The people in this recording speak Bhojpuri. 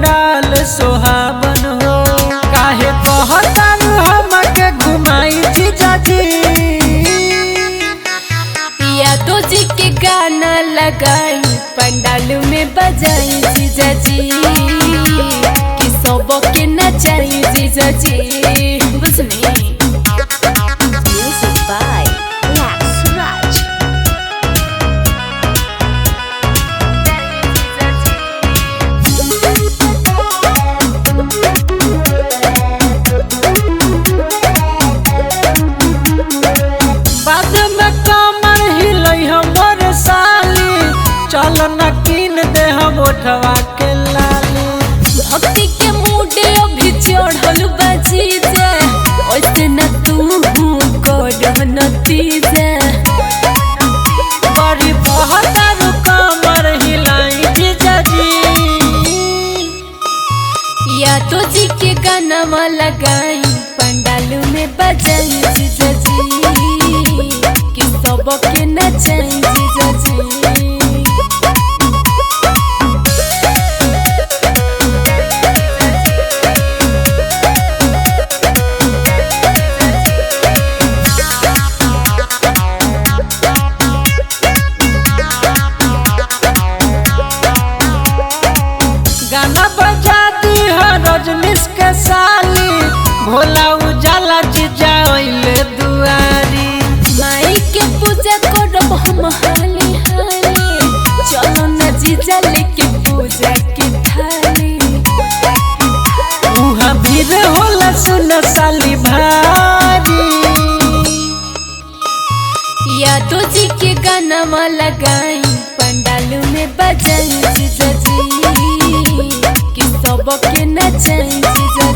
पंडाल सोहावन हो। काहे कहतारू हमके घुमाई जीजाजी। यादव जी के गाना लगाई पंडाल में बजाई जीजाजी कि सबके नचाई जीजाजी। बुझनी म्यूजिक बाय राज। बाद में कमर हिलई हमर साली, चल न कीन दे हम ओठवा के लाली। भक्ति के मूड अभी चढ़ल बाजी जे, ओइसे न तू कर नतीजे। बड़ी बहतारू कमर हिलाई जीजाजी। यादव जी के गाना लगाई पंडाल में बजाई जीजाजी कि सबके नचाई जीजाजी। गाना बजा दी है रजनीश के साली, भोला उजाला जीजा अइले दुआरी। माई के पूजा करब हम हाली हाली, चलो न जीजा लेके पूजा की थाली। उहाँ भीड़ होला सुन साली भारी। यादव जी के गाना लगाई पंडाल में बजाई जीजाजी कि सबके नचाई जीजाजी।